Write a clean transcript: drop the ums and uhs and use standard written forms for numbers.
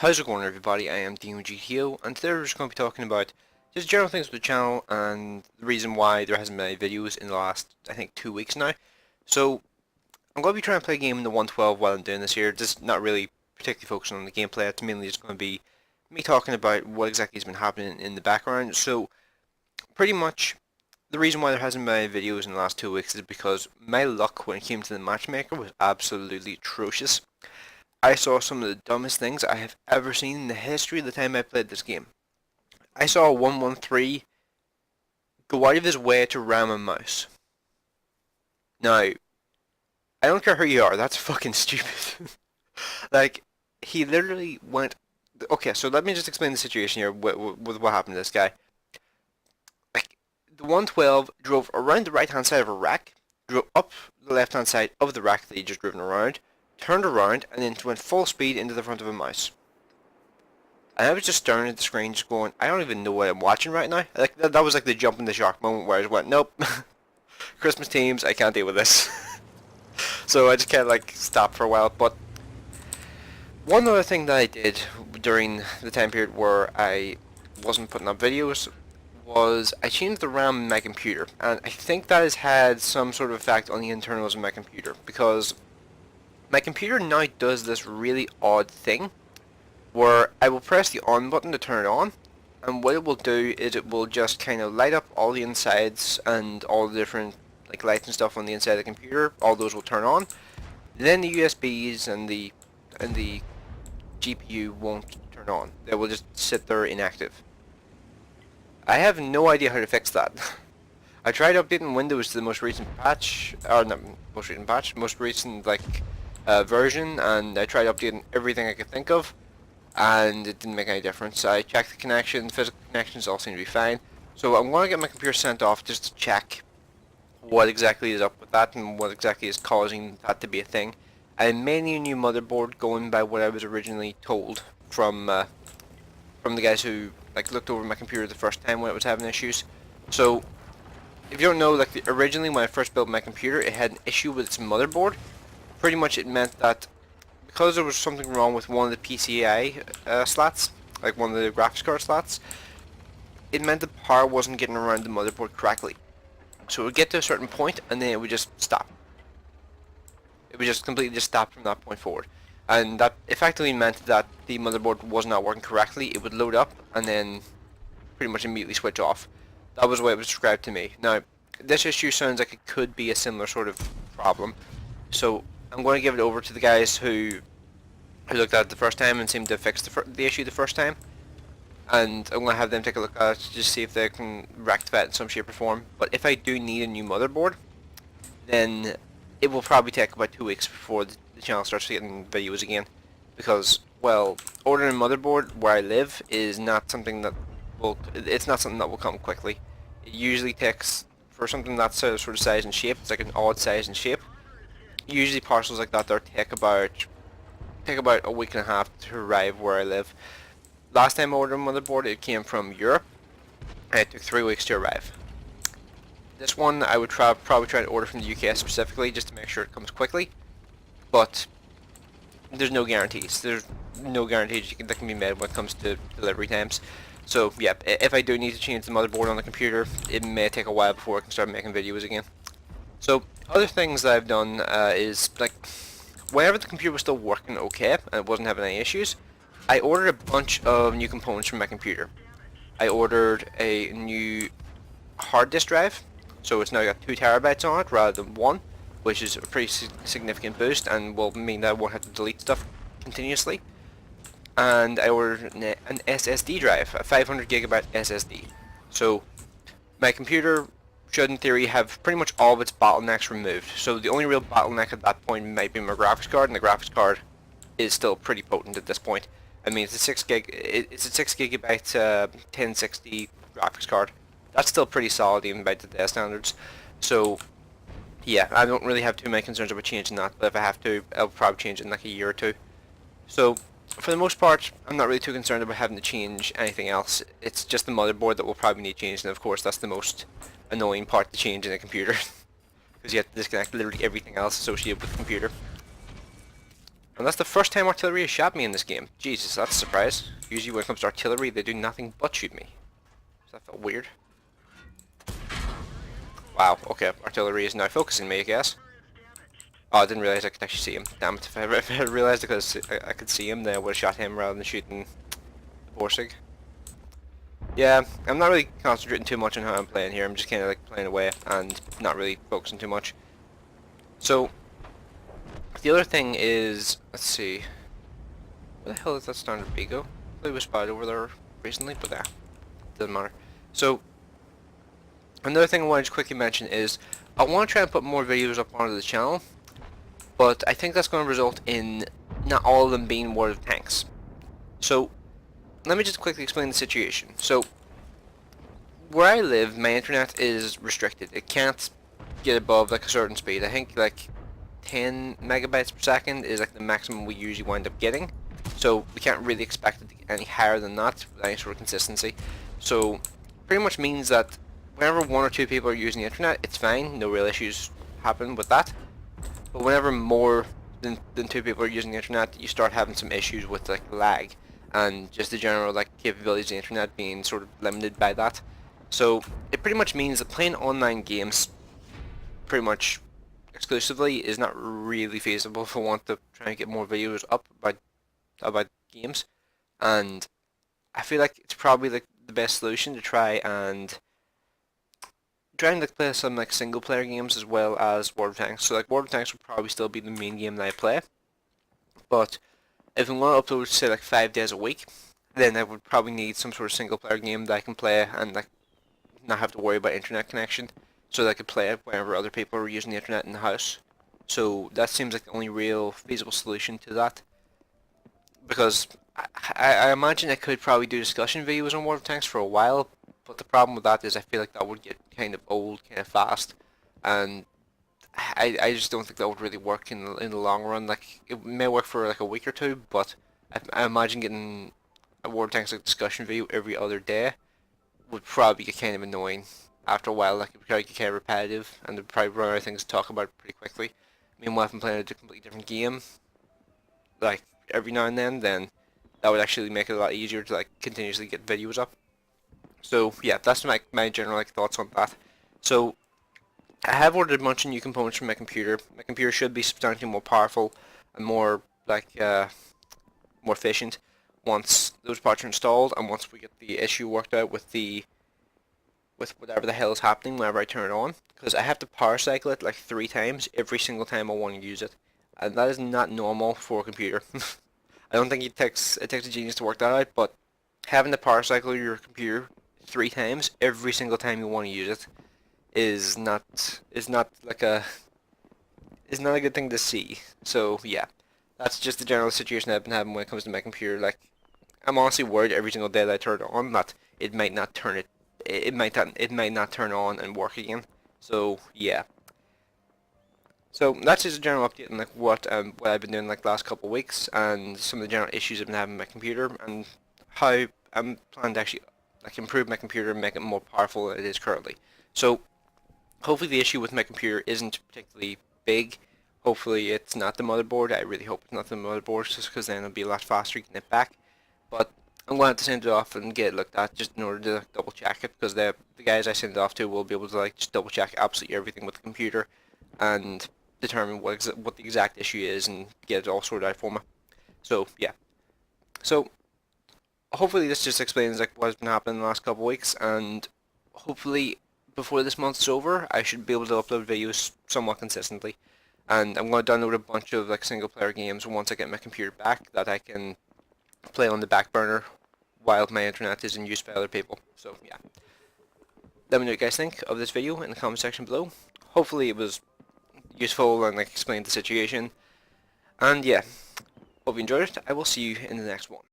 How's it going, everybody? I am DeanoGTO, and today we're just going to be talking about just general things with the channel and the reason why there hasn't been any videos in the last, I think, 2 weeks now. So, I'm going to be trying to play a game in the 112 while I'm doing this here, just not really particularly focusing on the gameplay. It's mainly just going to be me talking about what exactly has been happening in the background. So, pretty much, the reason why there hasn't been any videos in the last 2 weeks is because my luck when it came to the matchmaker was absolutely atrocious. I saw some of the dumbest things I have ever seen in the history of the time I played this game. I saw a 113 go out of his way to ram a mouse. Now, I don't care who you are, that's fucking stupid. Like, he literally went... Okay, so let me just explain the situation here with what happened to this guy. Like, the 112 drove around the right-hand side of a rack, drove up the left-hand side of the rack that he just driven around, turned around, and then went full speed into the front of a mouse. And I was just staring at the screen, just going, I don't even know what I'm watching right now. Like that was like the jump in the shark moment where I just went, nope, Christmas teams, I can't deal with this. So I just kind of like stopped for a while. But one other thing that I did during the time period where I wasn't putting up videos was I changed the RAM in my computer, and I think that has had some sort of effect on the internals of my computer, because my computer now does this really odd thing where I will press the on button to turn it on, and what it will do is it will just kind of light up all the insides and all the different like lights and stuff on the inside of the computer. All those will turn on. Then the USBs and the GPU won't turn on. They will just sit there inactive. I have no idea how to fix that. I tried updating Windows to the most recent patch, or not most recent patch, most recent like version, and I tried updating everything I could think of, and it didn't make any difference. I checked the connection, physical connections all seem to be fine, so I'm going to get my computer sent off just to check what exactly is up with that and what exactly is causing that to be a thing. I may need a new motherboard going by what I was originally told from the guys who like looked over my computer the first time when it was having issues. So if you don't know, like originally when I first built my computer, it had an issue with its motherboard. Pretty much it meant that because there was something wrong with one of the PCI slots, like one of the graphics card slots, it meant the power wasn't getting around the motherboard correctly. So it would get to a certain point and then it would just stop. It would just completely just stop from that point forward. And that effectively meant that the motherboard was not working correctly. It would load up and then pretty much immediately switch off. That was the way it was described to me. Now, this issue sounds like it could be a similar sort of problem. So I'm going to give it over to the guys who looked at it the first time and seemed to fix the issue the first time, and I'm going to have them take a look at it to just see if they can rectify it in some shape or form. But if I do need a new motherboard, then it will probably take about 2 weeks before the channel starts getting videos again, because, well, ordering a motherboard where I live is not something that it's not something that will come quickly. It usually takes, for something that sort of size and shape, it's like an odd size and shape, usually parcels like that there take about a week and a half to arrive where I live. Last time I ordered a motherboard, it came from Europe, and it took 3 weeks to arrive. This one I would probably try to order from the UK specifically, just to make sure it comes quickly, but there's no guarantees. There's no guarantees that can be made when it comes to delivery times. So yeah, if I do need to change the motherboard on the computer, it may take a while before I can start making videos again. So other things that I've done is, like, whenever the computer was still working okay and it wasn't having any issues, I ordered a bunch of new components from my computer. I ordered a new hard disk drive, so it's now got 2 terabytes on it rather than 1, which is a pretty significant boost and will mean that I won't have to delete stuff continuously. And I ordered an SSD drive, a 500 gigabyte SSD. So my computer should in theory have pretty much all of its bottlenecks removed. So the only real bottleneck at that point might be my graphics card, and the graphics card is still pretty potent at this point. I mean, it's a 6 gigabyte 1060 graphics card. That's still pretty solid even by today's standards. So yeah, I don't really have too many concerns about changing that, but if I have to, I'll probably change it in like a year or two. So for the most part, I'm not really too concerned about having to change anything else. It's just the motherboard that will probably need changed, and of course that's the most annoying part to change in a computer, because you have to disconnect literally everything else associated with the computer. And that's the first time artillery has shot me in this game. Jesus, that's a surprise. Usually when it comes to artillery, they do nothing but shoot me. So that felt weird. Wow, okay, artillery is now focusing me, I guess. Oh, I didn't realize I could actually see him. Damn it, if I had realized I could see him, then I would have shot him rather than shooting the Borsig. Yeah, I'm not really concentrating too much on how I'm playing here. I'm just kind of like playing away and not really focusing too much. So, the other thing is, let's see, where the hell is that standard Bigo? It was spotted over there recently, but yeah, doesn't matter. So, another thing I wanted to quickly mention is, I want to try and put more videos up onto the channel, but I think that's going to result in not all of them being World of Tanks. So, let me just quickly explain the situation. So, where I live, my internet is restricted. It can't get above like a certain speed. I think like 10 megabytes per second is like the maximum we usually wind up getting. So we can't really expect it to get any higher than that with any sort of consistency. So pretty much means that whenever one or two people are using the internet, it's fine. No real issues happen with that. But whenever more than two people are using the internet, you start having some issues with like lag and just the general like capabilities of the internet being sort of limited by that. So it pretty much means that playing online games pretty much exclusively is not really feasible if I want to try and get more videos up about games. And I feel like it's probably like the best solution to try and like play some like single player games as well as World of Tanks. So like World of Tanks would probably still be the main game that I play. But if I'm going to upload say like 5 days a week, then I would probably need some sort of single player game that I can play and like not have to worry about internet connection, so that I could play it whenever other people are using the internet in the house. So that seems like the only real feasible solution to that. Because I imagine I could probably do discussion videos on World of Tanks for a while, but the problem with that is I feel like that would get kind of old, kind of fast, and I just don't think that would really work in the long run. Like it may work for like a week or two, but I imagine getting a World of Tanks like discussion video every other day would probably get kind of annoying after a while. Like it would probably get kind of repetitive, and they'd probably run out of things to talk about pretty quickly. Meanwhile, if I'm playing a completely different game, like every now and then that would actually make it a lot easier to like continuously get videos up. So yeah, that's my general like thoughts on that. So I have ordered a bunch of new components from my computer. My computer should be substantially more powerful and more like more efficient once those parts are installed, and once we get the issue worked out with whatever the hell is happening whenever I turn it on, because I have to power cycle it like 3 times every single time I want to use it, and that is not normal for a computer. I don't think it takes a genius to work that out, but having to power cycle your computer 3 times every single time you want to use it is not a good thing to see. So yeah, that's just the general situation I've been having when it comes to my computer. Like, I'm honestly worried every single day that I turn it on that it might not turn on and work again. So yeah. So that's just a general update on like what I've been doing like the last couple of weeks, and some of the general issues I've been having with my computer, and how I'm planning to actually like improve my computer and make it more powerful than it is currently. So hopefully the issue with my computer isn't particularly big. Hopefully it's not the motherboard. I really hope it's not the motherboard, just because then it'll be a lot faster getting it back. But I'm going to have to send it off and get it looked at just in order to like, double check it, because the guys I send it off to will be able to like just double check absolutely everything with the computer and determine what the exact issue is and get it all sorted out for me. So yeah. So hopefully this just explains like what's been happening in the last couple of weeks, and hopefully before this month's over I should be able to upload videos somewhat consistently. And I'm going to download a bunch of like single player games once I get my computer back that I can play on the back burner while my internet is in use by other people. So yeah, let me know what you guys think of this video in the comment section below. Hopefully it was useful and like explained the situation. And yeah, hope you enjoyed it. I will see you in the next one.